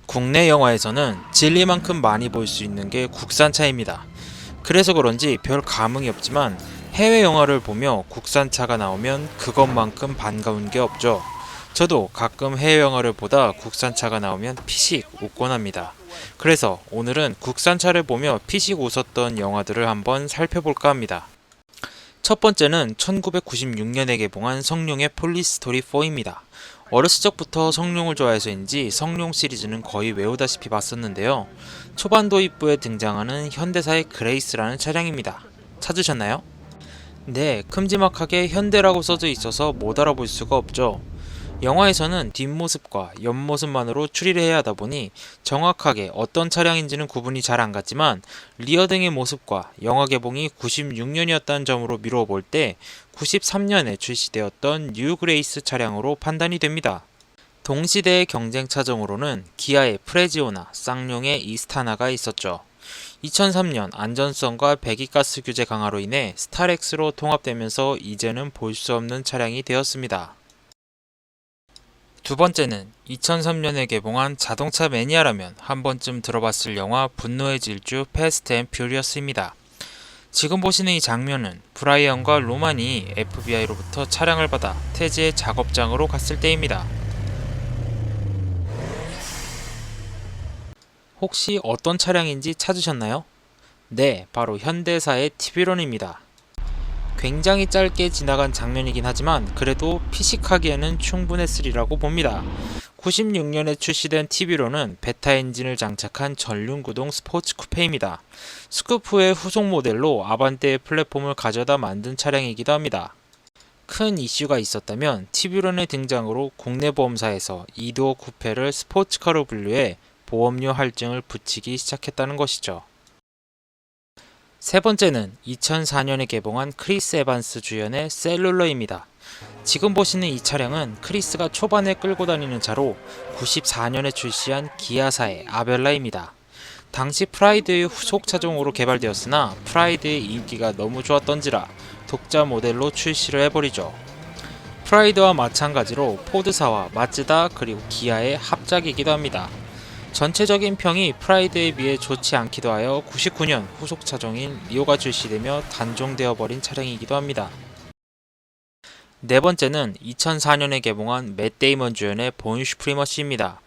국내 영화에서는 진리만큼 많이 볼 수 있는 게 국산차입니다. 그래서 그런지 별 감흥이 없지만 해외 영화를 보며 국산차가 나오면 그것만큼 반가운 게 없죠. 저도 가끔 해외 영화를 보다 국산차가 나오면 피식 웃곤 합니다. 그래서 오늘은 국산차를 보며 피식 웃었던 영화들을 한번 살펴볼까 합니다. 첫 번째는 1996년에 개봉한 성룡의 폴리스토리 4입니다. 어렸을 적부터 성룡을 좋아해서인지 성룡 시리즈는 거의 외우다시피 봤었는데요. 초반 도입부에 등장하는 현대사의 그레이스라는 차량입니다. 찾으셨나요? 네, 큼지막하게 현대라고 써져 있어서 못 알아볼 수가 없죠. 영화에서는 뒷모습과 옆모습만으로 추리를 해야 하다 보니 정확하게 어떤 차량인지는 구분이 잘 안 갔지만 리어 등의 모습과 영화 개봉이 96년이었다는 점으로 미루어 볼 때 93년에 출시되었던 뉴 그레이스 차량으로 판단이 됩니다. 동시대의 경쟁 차종으로는 기아의 프레지오나 쌍용의 이스타나가 있었죠. 2003년 안전성과 배기가스 규제 강화로 인해 스타렉스로 통합되면서 이제는 볼 수 없는 차량이 되었습니다. 두 번째는 2003년에 개봉한 자동차 매니아라면 한 번쯤 들어봤을 영화 분노의 질주 패스트 앤 퓨리어스입니다. 지금 보시는 이 장면은 브라이언과 로만이 FBI로부터 차량을 받아 태지의 작업장으로 갔을 때입니다. 혹시 어떤 차량인지 찾으셨나요? 네, 바로 현대사의 티비론입니다. 굉장히 짧게 지나간 장면이긴 하지만 그래도 피식하기에는 충분했으리라고 봅니다. 96년에 출시된 TV로는 베타 엔진을 장착한 전륜구동 스포츠 쿠페입니다. 스쿠프의 후속 모델로 아반떼의 플랫폼을 가져다 만든 차량이기도 합니다. 큰 이슈가 있었다면 TV론의 등장으로 국내 보험사에서 2도어 쿠페를 스포츠카로 분류해 보험료 할증을 붙이기 시작했다는 것이죠. 세 번째는 2004년에 개봉한 크리스 에반스 주연의 셀룰러입니다. 지금 보시는 이 차량은 크리스가 초반에 끌고 다니는 차로 94년에 출시한 기아사의 아벨라입니다. 당시 프라이드의 후속 차종으로 개발되었으나 프라이드의 인기가 너무 좋았던지라 독자 모델로 출시를 해버리죠. 프라이드와 마찬가지로 포드사와 마츠다 그리고 기아의 합작이기도 합니다. 전체적인 평이 프라이드에 비해 좋지 않기도 하여 99년 후속 차종인 리오가 출시되며 단종되어 버린 차량이기도 합니다. 네 번째는 2004년에 개봉한 맷 데이먼 주연의 본 슈프리머시입니다.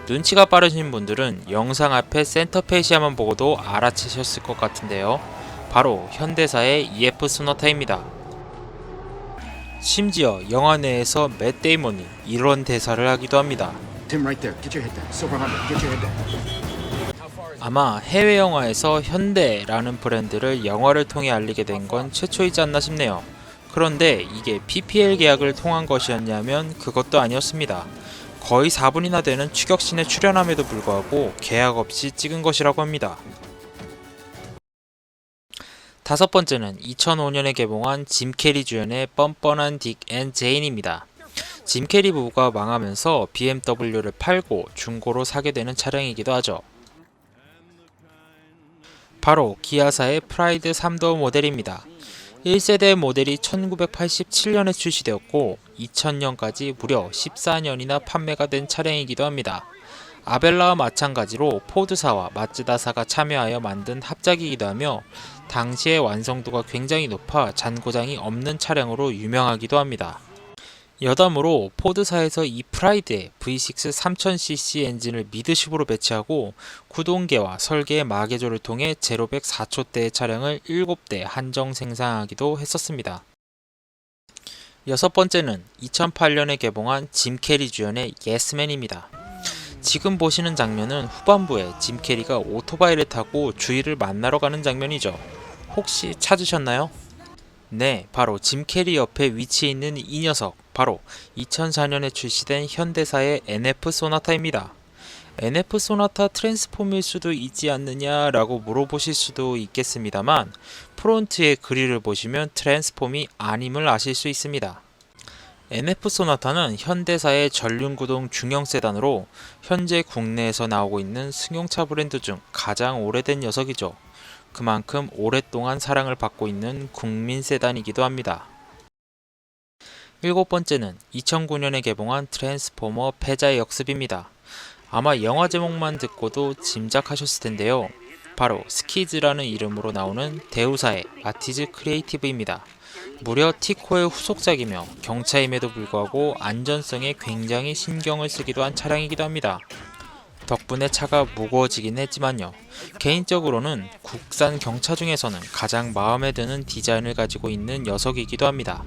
눈치가 빠르신 분들은 영상 앞에 센터페시아만 보고도 알아채셨을 것 같은데요. 바로 현대사의 EF 소나타입니다. 심지어 영화 내에서 맷 데이먼이 이런 대사를 하기도 합니다. 아마 해외 영화에서 현대라는 브랜드를 영화를 통해 알리게 된 건 최초이지 않나 싶네요. 그런데 이게 PPL 계약을 통한 것이었냐면 그것도 아니었습니다. 거의 4분이나 되는 추격신에 출연함에도 불구하고 계약 없이 찍은 것이라고 합니다. 다섯 번째는 2005년에 개봉한 짐 캐리 주연의 뻔뻔한 딕 앤 제인입니다. 짐 캐리 부부가 망하면서 BMW를 팔고 중고로 사게 되는 차량이기도 하죠. 바로 기아사의 프라이드 3도어 모델입니다. 1세대 모델이 1987년에 출시되었고 2000년까지 무려 14년이나 판매가 된 차량이기도 합니다. 아벨라와 마찬가지로 포드사와 마츠다사가 참여하여 만든 합작이기도 하며 당시의 완성도가 굉장히 높아 잔고장이 없는 차량으로 유명하기도 합니다. 여담으로 포드사에서 이 프라이드에 V6 3000cc 엔진을 미드십으로 배치하고 구동계와 설계의 마개조를 통해 제로백 4초대의 차량을 7대 한정 생산하기도 했었습니다. 여섯 번째는 2008년에 개봉한 짐 캐리 주연의 예스맨입니다. 지금 보시는 장면은 후반부에 짐 캐리가 오토바이를 타고 주위를 만나러 가는 장면이죠. 혹시 찾으셨나요? 네, 바로 짐 캐리 옆에 위치해 있는 이 녀석, 바로 2004년에 출시된 현대사의 NF 소나타입니다. NF 소나타 트랜스폼일 수도 있지 않느냐라고 물어보실 수도 있겠습니다만 프론트의 그릴을 보시면 트랜스폼이 아님을 아실 수 있습니다. NF 소나타는 현대사의 전륜구동 중형 세단으로 현재 국내에서 나오고 있는 승용차 브랜드 중 가장 오래된 녀석이죠. 그만큼 오랫동안 사랑을 받고 있는 국민 세단이기도 합니다. 일곱 번째는 2009년에 개봉한 트랜스포머 패자의 역습입니다. 아마 영화 제목만 듣고도 짐작하셨을 텐데요. 바로 스키즈라는 이름으로 나오는 대우사의 마티즈 크리에이티브입니다. 무려 티코의 후속작이며 경차임에도 불구하고 안전성에 굉장히 신경을 쓰기도 한 차량이기도 합니다. 덕분에 차가 무거워지긴 했지만요. 개인적으로는 국산 경차 중에서는 가장 마음에 드는 디자인을 가지고 있는 녀석이기도 합니다.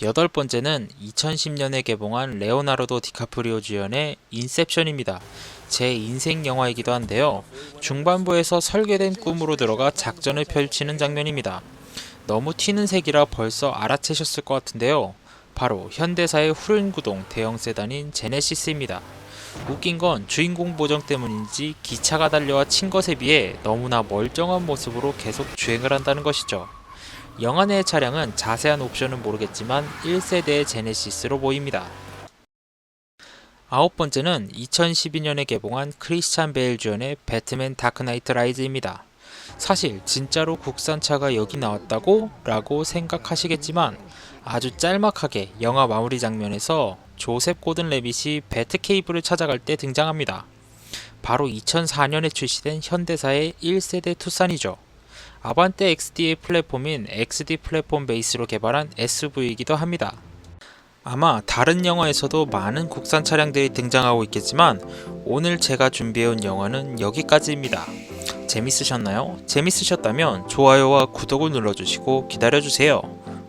여덟 번째는 2010년에 개봉한 레오나르도 디카프리오 주연의 인셉션입니다. 제 인생 영화이기도 한데요. 중반부에서 설계된 꿈으로 들어가 작전을 펼치는 장면입니다. 너무 튀는 색이라 벌써 알아채셨을 것 같은데요. 바로 현대사의 후륜구동 대형 세단인 제네시스입니다. 웃긴 건 주인공 보정 때문인지 기차가 달려와 친 것에 비해 너무나 멀쩡한 모습으로 계속 주행을 한다는 것이죠. 영화 내의 차량은 자세한 옵션은 모르겠지만 1세대의 제네시스로 보입니다. 아홉 번째는 2012년에 개봉한 크리스찬 베일 주연의 배트맨 다크나이트 라이즈입니다. 사실 진짜로 국산차가 여기 나왔다고? 라고 생각하시겠지만 아주 짤막하게 영화 마무리 장면에서 조셉 고든 레빗이 배트케이블을 찾아갈 때 등장합니다. 바로 2004년에 출시된 현대사의 1세대 투싼이죠. 아반떼 XD의 플랫폼인 XD 플랫폼 베이스로 개발한 SUV이기도 합니다. 아마 다른 영화에서도 많은 국산 차량들이 등장하고 있겠지만 오늘 제가 준비해온 영화는 여기까지입니다. 재밌으셨나요? 재밌으셨다면 좋아요와 구독을 눌러주시고 기다려주세요.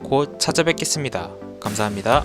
곧 찾아뵙겠습니다. 감사합니다.